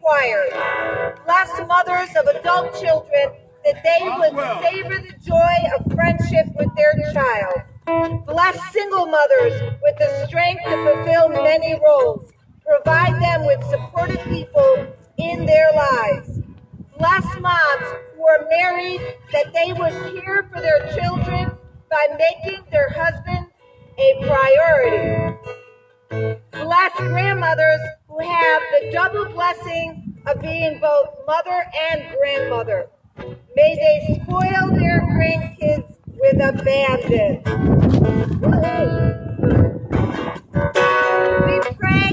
required. Bless mothers of adult children that they would savor the joy of friendship with their child. Bless single mothers with the strength to fulfill many roles. Provide them with supportive people in their lives. Bless moms who are married that they would care for their children by making their husbands a priority. Bless grandmothers who have the double blessing of being both mother and grandmother. May they spoil their grandkids with abandon. We pray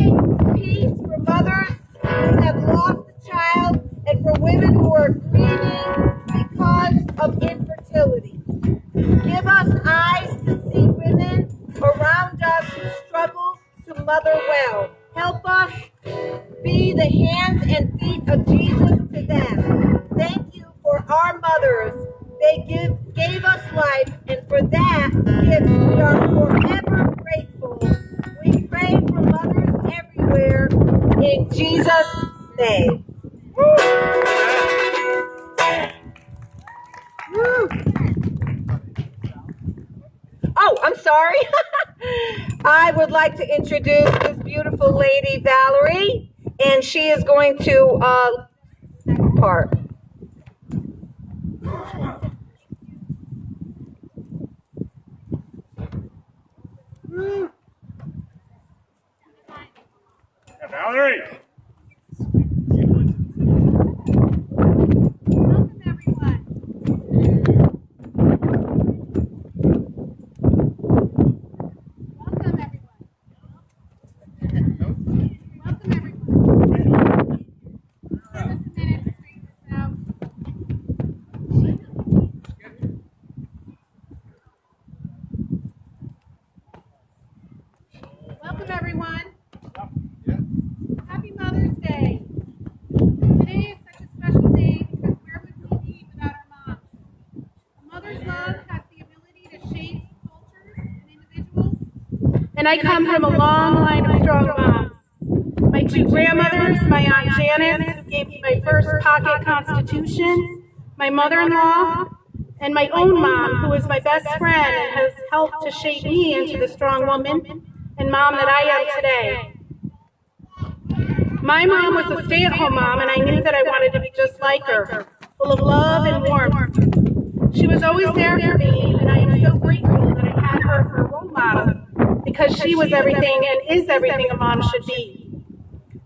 peace for mothers who have lost a child and for women who are grieving because of infertility. Give us eyes to see women around us who struggle to mother well. Help us be the hands and feet of Jesus to them. Thank you for our mothers. They gave us life, and for that gift we are forever grateful. We pray for mothers everywhere in Jesus' name. Oh, I'm sorry. I would like to introduce this beautiful lady, Valerie, and she is going to part. Valerie. Welcome, everyone. Happy Mother's Day. Today is such a special day because where would we be without our moms? A mother's love has the ability to shape cultures and individuals. And I come from a long line of strong moms. My two grandmothers, my Aunt Janice, who gave me my first pocket constitution, my mother-in-law, and my own mom, who is my best friend and has helped to shape me into the strong woman and mom that I am today. My mom was a stay-at-home mom, and I knew that I wanted to be just like her, full of love and warmth. She was always there for me, and I am so grateful that I had her for a role model, because she was everything and is everything a mom should be.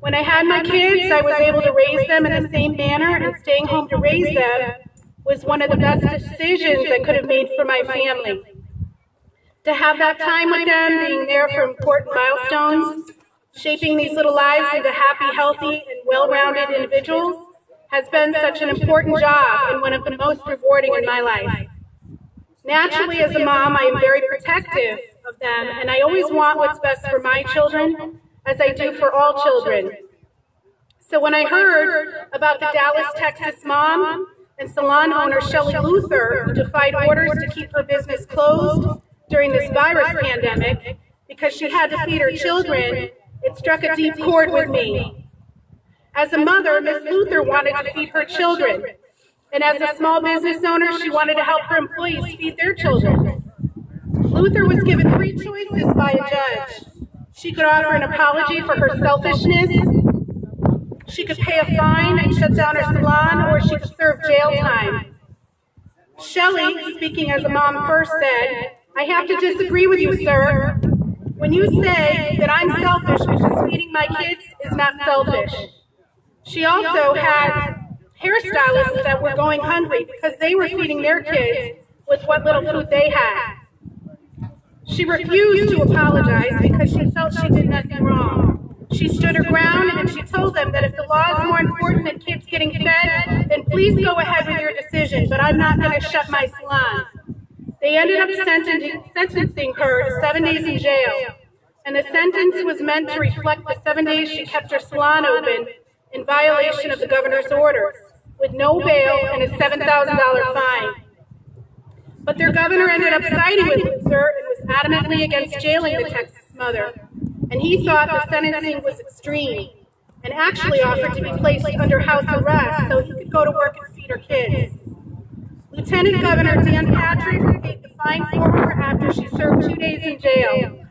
When I had my kids, I was able to raise them in the same manner, and staying home to raise them was one of the best decisions I could have made for my family. To have that time with them, being there for important milestones, shaping these little lives into happy, healthy, and well-rounded individuals has been such an important job and one of the most rewarding in my life. Naturally, as a mom, I am very protective of them, and I always want what's best for my children, as I do for all children. So when I heard about the Dallas, Texas mom and salon owner Shelley Luther, who defied orders to keep her business closed during this virus pandemic because she had to feed her children, it struck a deep chord with me. As a mother, Miss Luther wanted to feed her children, and as a small business owner, she wanted to help her employees feed their children. Luther was given 3 choices by a judge. She could offer an apology for her selfishness, she could pay a fine and shut down her salon, or she could serve jail time. Shelley, speaking as a mom first, said, "I have to disagree with you, sir. When you say that I'm selfish because feeding my kids is not selfish." She also had hairstylists that were going hungry because they were feeding their kids with what little food they had. She refused to apologize because she felt she did nothing wrong. She stood her ground and she told them that if the law is more important than kids getting fed, then please go ahead with your decision, but I'm not going to shut my salon. They ended up sentencing her to 7 days in jail, and the sentence was meant to reflect the 7 days she kept her salon open in violation of the governor's orders, with no bail and a $7,000 fine. But their governor ended up siding with Luther and was adamantly against jailing the Texas mother, and he thought the sentencing was extreme and actually offered to be placed under house arrest so he could go to work and feed her kids. Lieutenant Governor Dan Patrick paid the fine for her after she served 2 days in jail.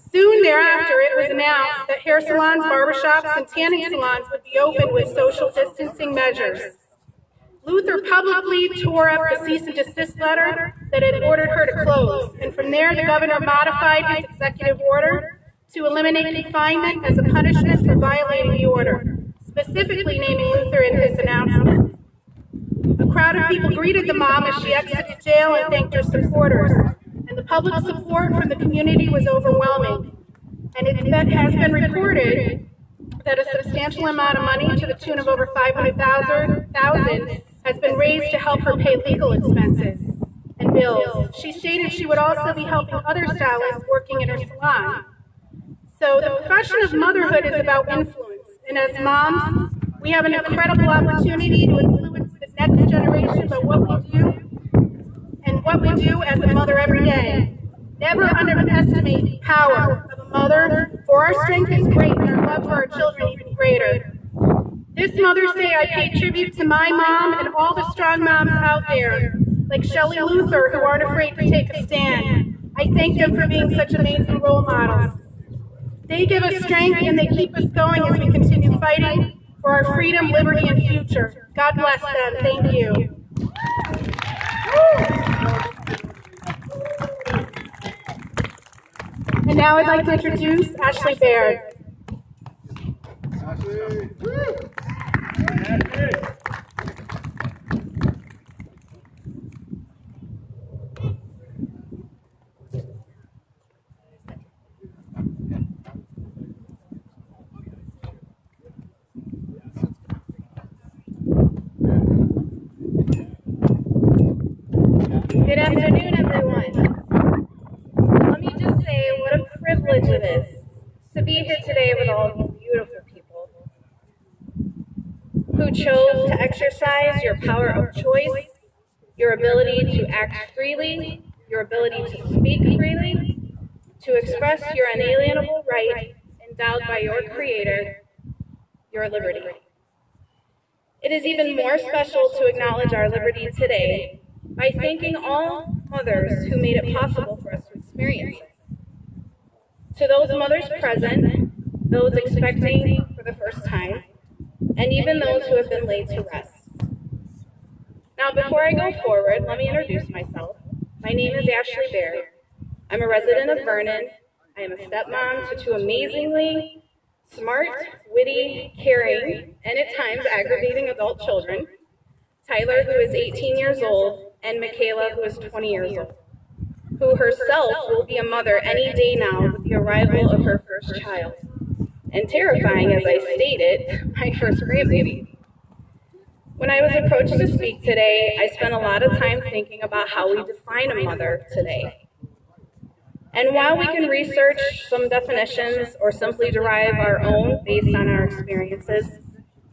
Soon thereafter, it was announced that hair salons, barbershops, and tanning salons would be open with social distancing measures. Luther publicly tore up the cease and desist letter that had ordered her to close, and from there the governor modified his executive order to eliminate confinement as a punishment for violating the order, specifically naming Luther in his announcement. A crowd of people greeted the mom as she exited jail and thanked her supporters, and the public support from the community was overwhelming. And it has been reported that a substantial amount of money to the tune of over $500,000 has been raised to help her pay legal expenses and bills. She stated she would also be helping other stylists working in her salon. So the profession of motherhood is about influence, and as moms, we have an incredible opportunity to influence the next generation by what we do and what we do as a mother every day. Never underestimate the power of a mother, for our strength is great and our love for our children even greater. This Mother's Day, I pay tribute to my mom and all the strong moms out there, like Shelley Luther, who aren't afraid to take a stand. I thank them for being such amazing role models. They give us strength and they keep us going as we continue fighting for our freedom, liberty, and future. God bless them. Thank you. And now I'd like to introduce Ashley Baird. Good afternoon, everyone. Let me just say what a privilege it is to be here today with all of you beautiful people who chose to exercise your power of choice, your ability to act freely, your ability to speak freely, to express your unalienable right endowed by your Creator, your liberty. It is even more special to acknowledge our liberty today by thanking all mothers who made it possible for us to experience it. To those mothers present, those expecting for the first time, and even those who have been laid to rest. Now, before I go forward, let me introduce myself. My name is Ashley Baird. I'm a resident of Vernon. I am a stepmom to two amazingly smart, witty, caring, and at times aggravating adult children, Tyler, who is 18 years old, and Michaela, who is 20 years old, who herself will be a mother any day now with the arrival of her first child. And terrifying, as I stated, my first grandbaby. When I was approached to speak today, I spent a lot of time thinking about how we define a mother today. And while we can research some definitions or simply derive our own based on our experiences,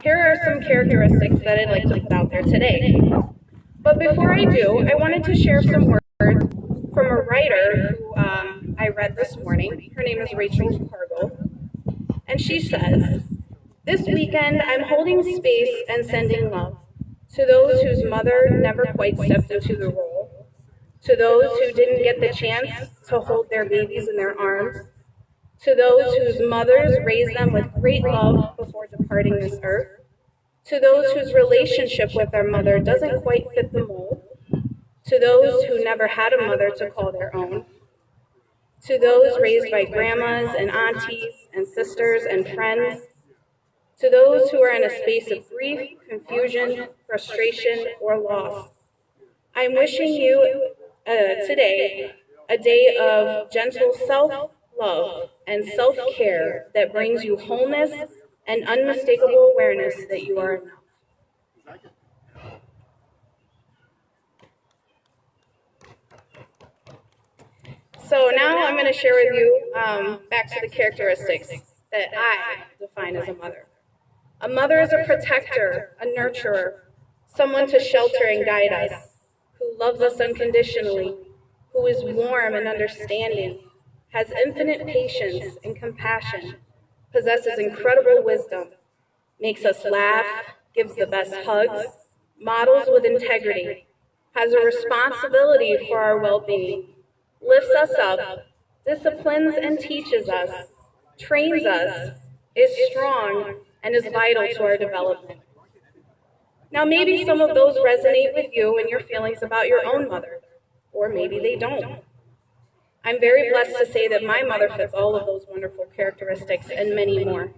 here are some characteristics that I'd like to put out there today. But before I do, I wanted to share some words from a writer who I read this morning. Her name is Rachel Cargill. And she says, "This weekend, I'm holding space and sending love to those whose mother never quite stepped into the role, to those who didn't get the chance to hold their babies in their arms, to those whose mothers raised them with great love before departing this earth, to those whose relationship with their mother doesn't quite fit the mold, to those who never had a mother to call their own, to those raised by grandmas and aunties and sisters and friends, to those who are in a space of grief, confusion, frustration, or loss. I'm wishing you today a day of gentle self-love and self-care that brings you wholeness and unmistakable awareness that you are enough." So now I'm going to share with you back to the characteristics that I define as a mother. A mother is a protector, a nurturer, someone to shelter and guide us, who loves us unconditionally, who is warm and understanding, has infinite patience and compassion, possesses incredible wisdom, makes us laugh, gives the best hugs, models with integrity, has a responsibility for our well-being, lifts us up, disciplines and teaches us, trains us, is strong, and is vital to our development. Now, maybe some of those resonate with you and your feelings about your own mother, or maybe they don't. I'm very blessed to say that my mother fits all of those wonderful characteristics and many more.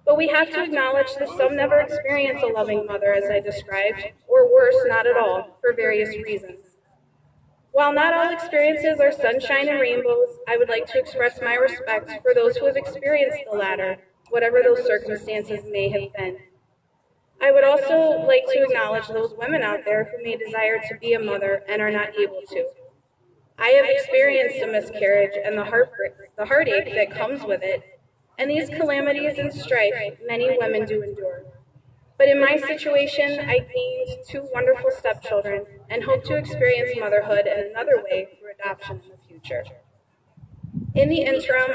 But we have to acknowledge that some never experience a loving mother as I described, or worse, not at all, for various reasons. While not all experiences are sunshine and rainbows, I would like to express my respect for those who have experienced the latter, whatever those circumstances may have been. I would also like to acknowledge those women out there who may desire to be a mother and are not able to. I have experienced a miscarriage and the heartache that comes with it, and these calamities and strife many women do endure. But in my situation, I gained 2 wonderful stepchildren and hope to experience motherhood in another way through adoption in the future. In the interim,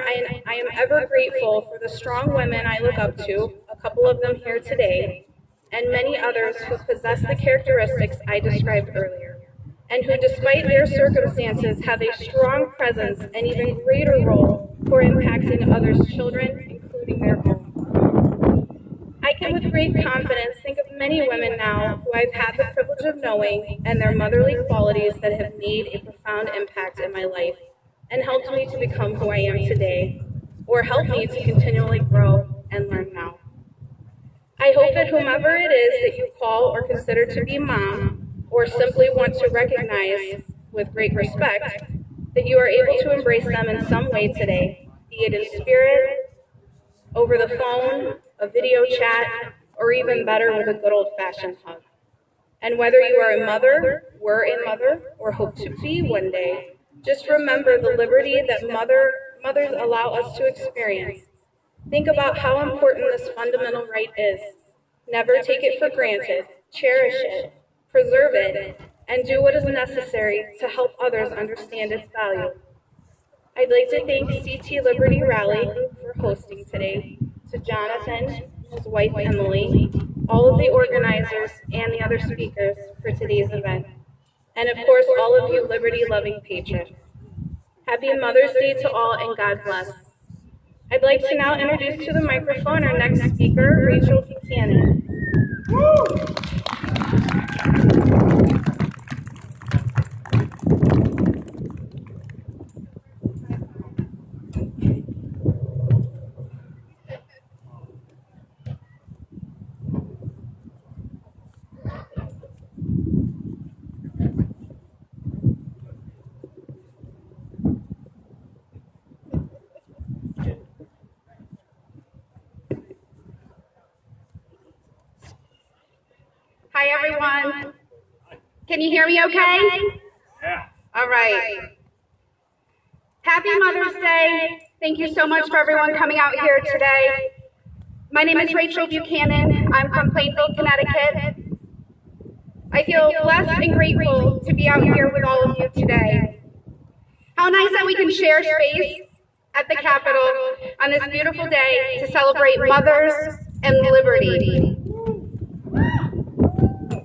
I am ever grateful for the strong women I look up to, a couple of them here today, and many others who possess the characteristics I described earlier, and who, despite their circumstances, have a strong presence and even greater role for impacting others' children, including their own. I can with great confidence think of many women now who I've had the privilege of knowing and their motherly qualities that have made a profound impact in my life and helped me to become who I am today, or helped me to continually grow and learn now. I hope that whomever it is that you call or consider to be mom, or simply want to recognize with great respect, that you are able to embrace them in some way today, be it in spirit, over the phone, a video chat, or even better, with a good old-fashioned hug. And whether you are a mother, were a mother, or hope to be one day, just remember the liberty that mothers allow us to experience. Think about how important this fundamental right is. Never take it for granted, cherish it, preserve it, and do what is necessary to help others understand its value. I'd like to thank CT Liberty Rally for hosting today, to Jonathan, his wife Emily, all of the organizers, and the other speakers for today's event, and of course all of you liberty-loving patrons. Happy Mother's Day to all, and God bless. I'd like to now introduce to the microphone our next speaker, Rachel Buchanan. Hi, everyone. Can you hear me okay? Yeah. All right. Happy Mother's Day. Thank you so much for everyone coming out here today. My name is Rachel Buchanan. I'm from Plainfield, Connecticut. I feel blessed and grateful to be out here with all of you today. How nice that we can share space at the Capitol on this beautiful day to celebrate mothers and liberty.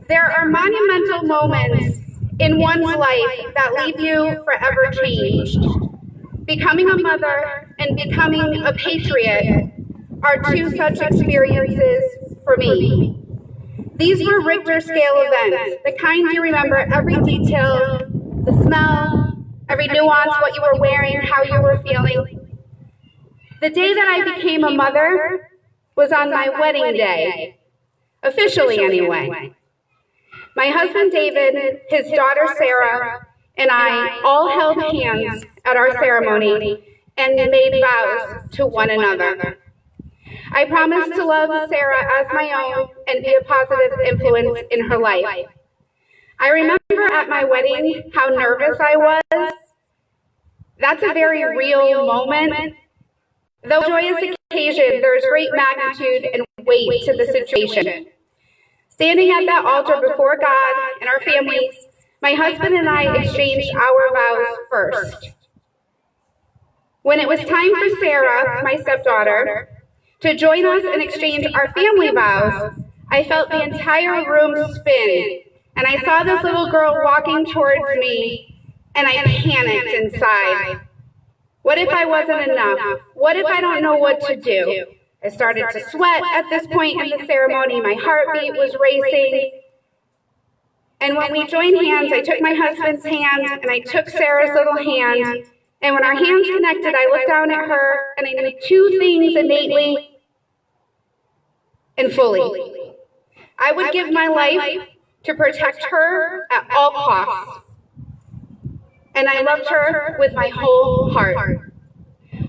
There are monumental moments in one's life that leave you forever changed. Becoming a mother and becoming a patriot are 2 such experiences for me. These were Richter scale events, the kind you remember every detail, the smell, every nuance, what you were wearing, how you were feeling. The day that I became a mother was on my wedding day, officially anyway. My husband David, his daughter Sarah, and I all held hands at our ceremony and made vows to one another. I promised to love Sarah as my own and be a positive influence in her life. I remember at my wedding how nervous I was. That's a very real moment. Though joyous occasion, there is great magnitude and weight to the situation. Standing at that altar before God and our families, my husband and I exchanged our vows first. When it was time for Sarah, my stepdaughter, to join us and exchange our family vows, I felt the entire room spin, and I saw this little girl walking towards me, and I panicked inside. What if I wasn't enough? What if I don't know what to do? I started to sweat at this point in the ceremony. My heartbeat was racing. And when we joined hands, I took my husband's hand, and I took Sarah's little hand. And when our hands connected, I looked down at her, and I knew two things innately and fully. I would give my life to protect her at all costs. And I loved her with my whole heart.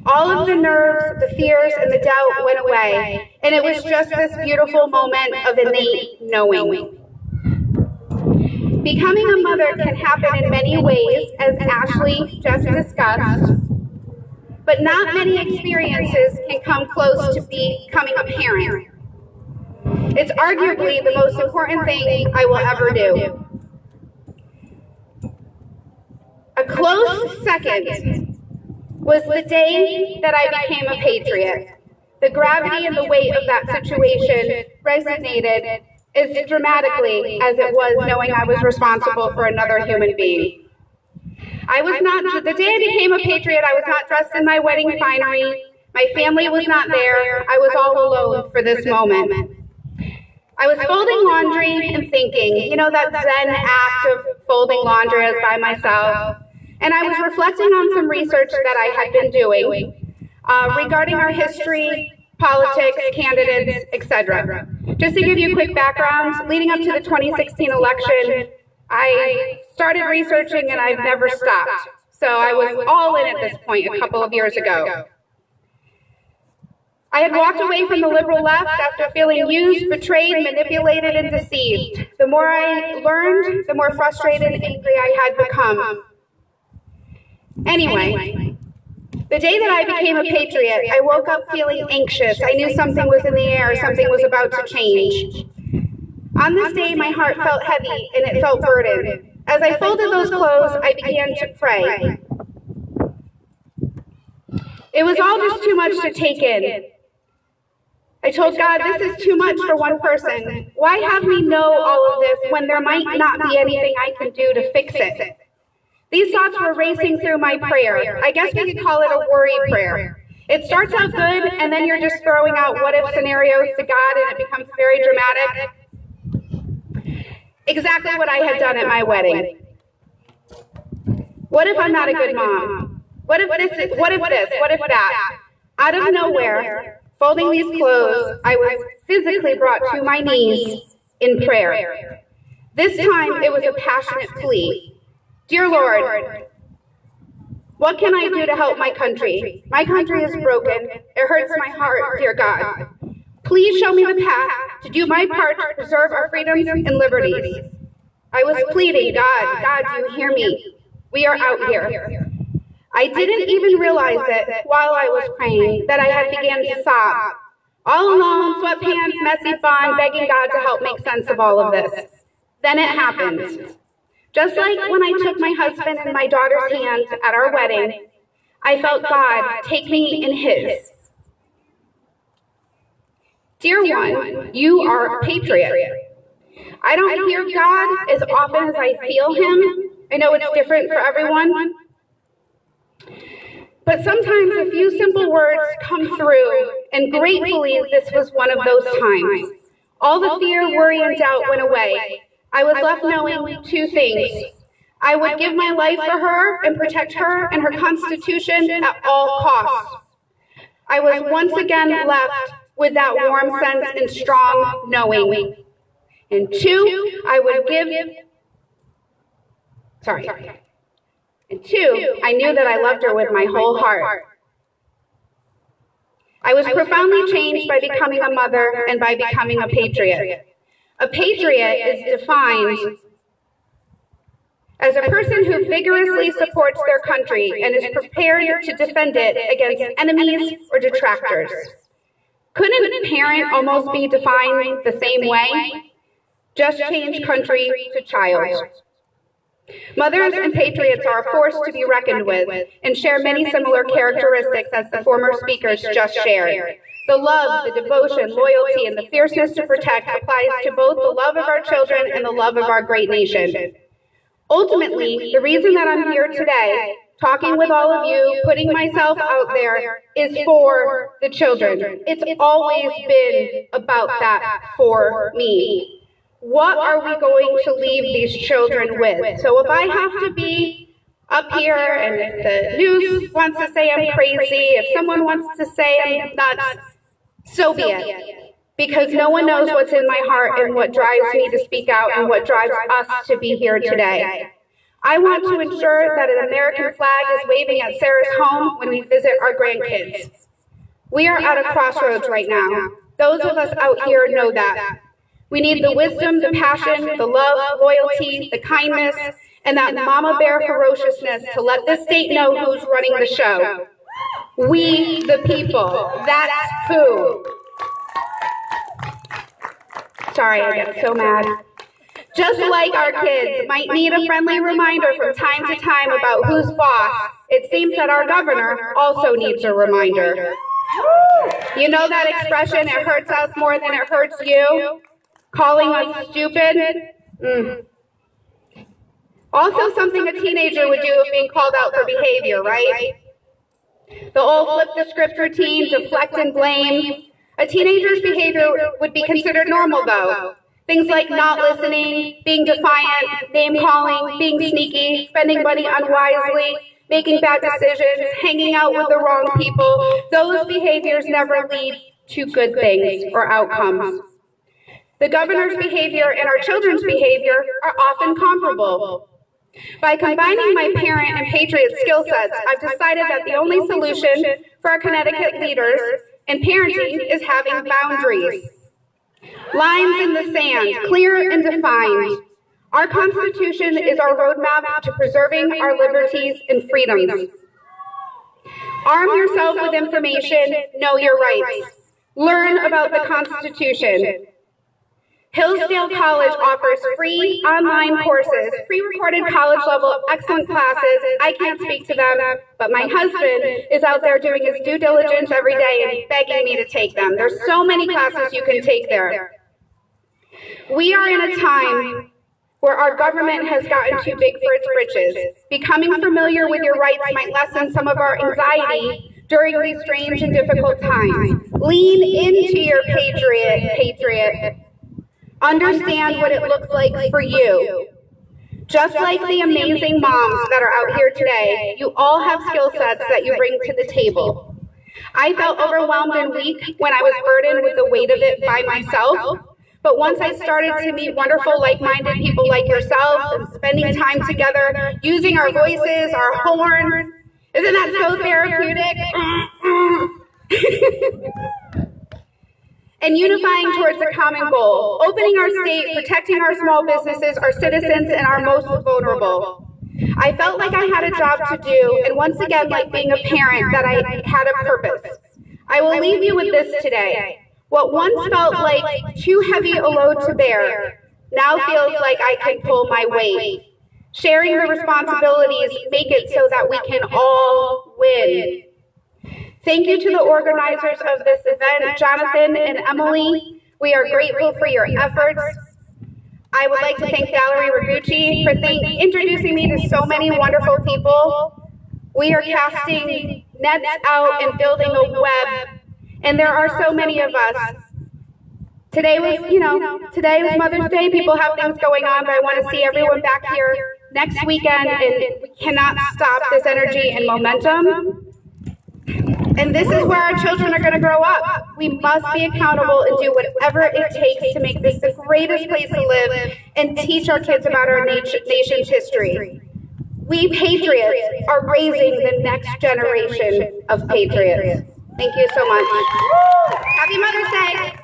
All of the nerves, the fears, and the doubt went away, and it was just this beautiful moment of innate knowing. Becoming a mother can happen in many ways, as Ashley just discussed, but not many experiences can come close to becoming a parent. It's arguably the most important thing I will ever do. A close second was the day that I became a patriot. The gravity and the weight of that situation resonated as dramatically as it was knowing I was responsible for another human being. The day I became a patriot, I was not dressed in my wedding finery. My family was not there. I was all alone for this moment. I was folding laundry and thinking, that Zen act of folding laundry as by myself. And I was reflecting on some research that I had been doing regarding our history, politics, candidates, etc. Just to give you a quick background, leading up to the 2016 election, I started researching and I've never stopped. So I was all in at this point a couple of years ago. I had walked away from the liberal left after feeling used, betrayed, manipulated, and deceived. The more I learned, the more frustrated and angry I had become. Anyway, the day that I became a patriot, I woke up feeling anxious. I knew something was in the air, something was about to change. On this day, my heart felt heavy and it felt burdened. As I folded those clothes, I began to pray. It was all just too much to take in. I told God, this is too much for one person. Why have me know all of this when there might not be anything I can do to fix it? These thoughts were racing through my prayer. I guess we could call it a worry prayer. It starts out good, and then you're just throwing out what-if scenarios to God, and it becomes very dramatic. Exactly what I had done at my wedding. What if I'm not a good mom? What if this? What if that? Out of nowhere, folding these clothes, I was physically brought to my knees in prayer. This time, it was a passionate plea. Dear Lord, what can I do to help my country? My country is broken. It hurts my heart, dear God. Please show me the path to do my part to preserve our freedoms and liberties. I was pleading, God, do you hear me? We are out here. I didn't even realize it while I was praying that I had began to sob. All alone, sweatpants, messy fun, begging God to help make sense of all of this. Then it happened. Just like when I took my husband and my daughter's hand at our wedding, I felt God take me in His. Dear one, you are a patriot. I don't hear God as often as I feel Him. I know it's different for everyone. But sometimes a few simple words come through, and gratefully this was one of those times. All the fear, worry, and doubt went away. I was left knowing two things. I would give my life for her and protect her and her Constitution at all costs. I was once again left with that warm sense and strong knowing. And two, I knew that I loved her with my whole heart. I was profoundly changed by becoming a mother and by becoming a patriot. A patriot is defined as a person who vigorously supports their country and is prepared to defend it against enemies or detractors. Couldn't a parent almost be defined the same way? Just change country to child. Mothers and patriots are a force to be reckoned with and share many similar characteristics as the former speakers just shared. The love, the devotion, loyalty, and the fierceness to protect applies to both the love of our children and the love of our great nation. Ultimately, the reason that I'm here today, talking with all of you, putting myself out there, is for the children. It's always been about that for me. What are we going to leave these children with? So if I have to be up here, and if the news wants to say I'm crazy, if someone wants to say I'm nuts, so be it. Because no one knows what's in my heart and what drives me to speak out and what drives us to be here today. I want to ensure that an American flag is waving at Sarah's home when we visit our grandkids. We are at a crossroads right now. Those of us out here know that. We need the wisdom, the passion, the love, loyalty, the kindness, and that mama bear ferociousness to let the state know who's running the show. We, the people, that's who. Sorry, I get so mad. Just like our kids might need a friendly reminder from time to time about who's boss, it seems that our governor also needs a reminder. You know that expression, it hurts us more than it hurts you? Calling us stupid? Also something a teenager would do if being called out for behavior, right? The old flip the script routine, deflect and blame. A teenager's behavior would be considered normal though. Things like not listening, being defiant, name calling, being sneaky, spending money unwisely, making bad decisions, hanging out with the wrong people. Those behaviors never lead to good things or outcomes. The governor's behavior and our children's behavior are often comparable. By combining my parent and patriot skill sets, I've decided that the only solution for our Connecticut leaders in parenting is having boundaries. Lines in the sand, clear and defined. Our Constitution is our roadmap to preserving our liberties and freedoms. Arm yourself with information, know your rights. Learn about the Constitution. Hillsdale College offers free online courses, pre-recorded college-level excellent classes. I can't speak to them, but my husband is out there doing his due diligence every day and begging me to take them. There's so many classes you can take there. We are in a time where our government has gotten too big for its britches. Becoming familiar with your rights might lessen some of our anxiety during these strange and difficult times. Lean into your patriot. Understand what it looks like for you. Just like the amazing moms that are out here today, you all have skill sets that you bring to the table. I felt overwhelmed and weak when I was burdened with the weight of it by myself, but once I started to meet wonderful, like-minded people like yourself and spending time together, using our voices, our horns, isn't that so therapeutic? And unifying towards a common goal, opening our state, protecting our small businesses, our citizens, and our most vulnerable. I felt like I had a job to do, and once again, like being a parent, that I had a purpose. I will leave you with this today. What once felt like too heavy a load to bear, now feels like I can pull my weight. Sharing the responsibilities make it so that we can all win. Thank you to the organizers of this event, Jonathan and Emily. We are grateful for your efforts. I would like to thank Valerie Ragucci for introducing me to so many wonderful people. We are casting nets out and building a web, and there are so many of us. Today was Mother's Day. People have things going on, but I want to see everyone back here next weekend, and we cannot stop this energy and momentum. And this is where our children are going to grow up. We must be accountable and do whatever it takes to make this the greatest place to live and teach our kids about our nation's history. We patriots are raising the next generation of patriots. Thank you so much. Happy Mother's Day.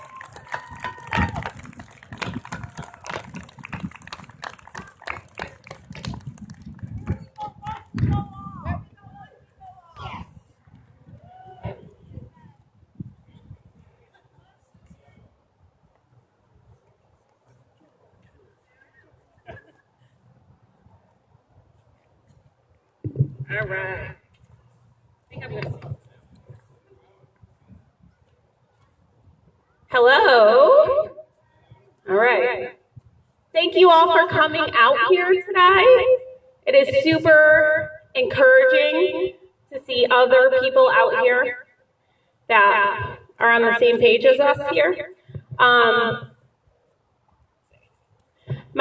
All right. I think I'm gonna All right. Thank you all for coming out here today. It is super encouraging to see other people out here that are on the same page as us here. My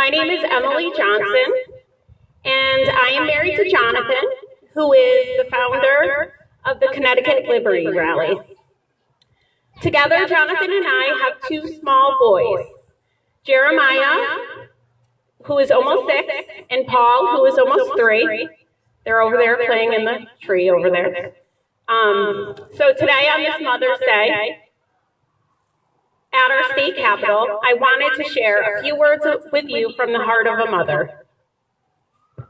name is Emily Johnson, and I am married to Jonathan, who is the founder of the Connecticut Liberty Rally. Together, Jonathan and I have two small boys, Jeremiah, who is almost 6, and Paul, who is almost 3. They're over there playing in the tree over there. So today on this Mother's Day, at our state capitol, I wanted to share a few words with you from the heart of a mother.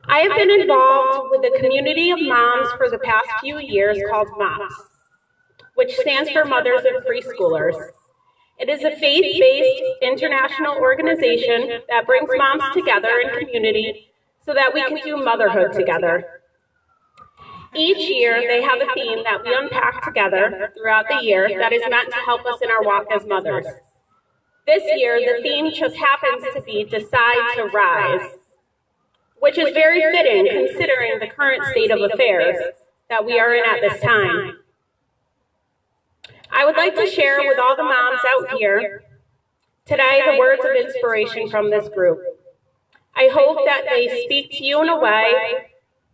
I have been involved with a community of moms for the past few years called MOPS, which stands for Mothers of Preschoolers. It is a faith-based international organization that brings moms together in community so that we can do motherhood together. Each year, they have a theme that we unpack together throughout the year that is meant to help us in our walk as mothers. This year, the theme just happens to be Decide to Rise, which is very fitting considering the current state of affairs that we are in at this time. I would like to share with all the moms out here today the words of inspiration from this group. I hope that they speak to you in a way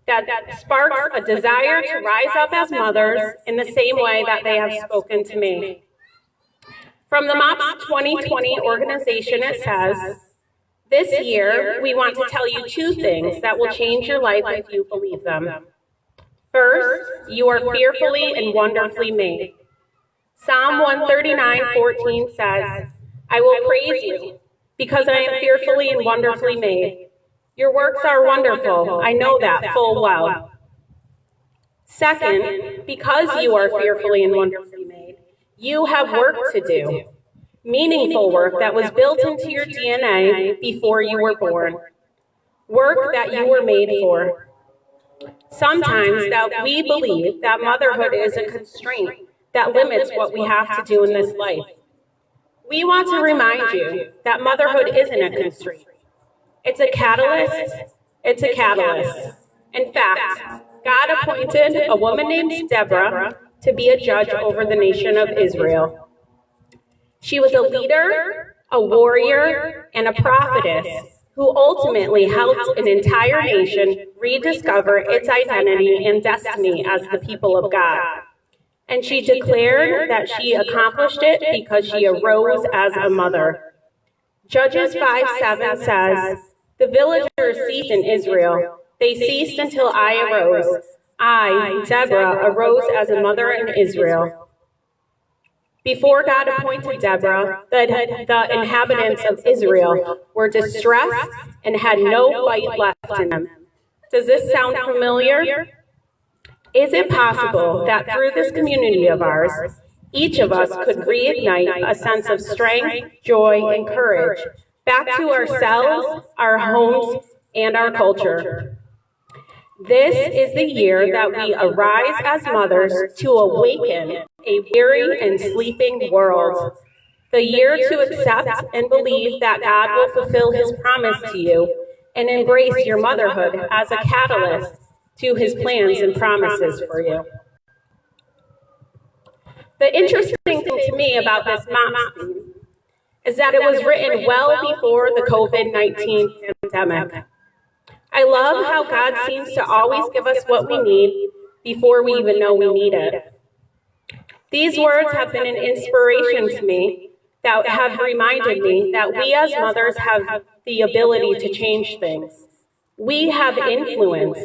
that sparks a desire to rise up as mothers in the same way that they have spoken to me. From the MOPS 2020 organization, it says, this year, we want to tell you 2 things that will change your life if you believe them. First, you are fearfully and wonderfully made. Psalm 139:14 says, I will praise you because I am fearfully and wonderfully made. Your works are wonderful. I know that full well. Second, because you are fearfully and wonderfully made, you have work to do. Meaningful work that was built into your DNA before you were born. Work that you were made for. Sometimes that we believe that motherhood is a constraint that limits what we have to do in this life. We want to remind you that motherhood isn't a constraint. It's a catalyst. It's a catalyst. In fact, God appointed a woman named Deborah to be a judge over the nation of Israel. She was a leader, a warrior, and a prophetess who ultimately helped an entire nation rediscover its identity and destiny as the people of God. And she declared that she accomplished it because she arose as a mother. Judges 5:7 says, the villagers ceased in Israel. They ceased until I arose. I, Deborah, arose as a mother in Israel. Before God appointed Deborah, the inhabitants of Israel were distressed and had no fight left in them. Does this sound familiar? Is it possible that through this community of ours, each of us could reignite a sense of strength, joy, and courage back to ourselves, our homes, and our culture? This is the year that we arise as mothers to awaken a weary and sleeping world. The year to accept and believe that God will fulfill his promise to you and embrace your motherhood as a catalyst to his plans and promises for you. The interesting thing to me about this MOPS theme is that it was written well before the COVID-19 pandemic. I love how God seems to always give us what we need before we even know we need it. These words have been an inspiration to me that have reminded me that we as mothers have the ability to change things. We have influence.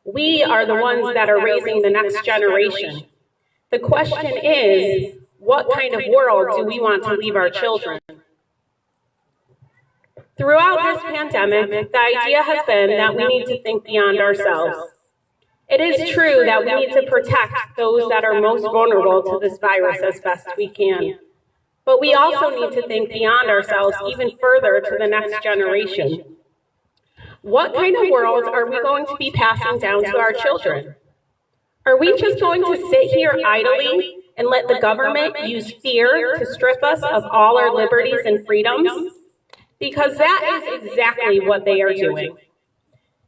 We are the ones that are raising the next generation. The question is, what kind of world do we want to leave our children? Throughout this pandemic, the idea has been that we need to think beyond ourselves. It is true that we need to protect those that are most vulnerable to this virus as best we can. But we also need to think beyond ourselves even further to the next generation. What kind of world are we going to be passing down to our children? Are we just going to sit here idly and let the government use fear to strip us of all our liberties and freedoms? because that is exactly what they are doing.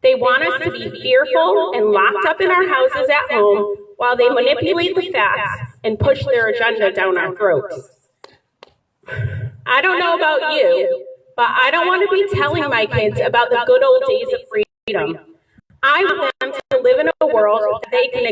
They want us to be fearful and locked up in our houses at home while they manipulate the facts and push their agenda down our throats. I don't know about you, but I don't want to be telling my kids about the good old days of freedom. I want them to live in a world that they can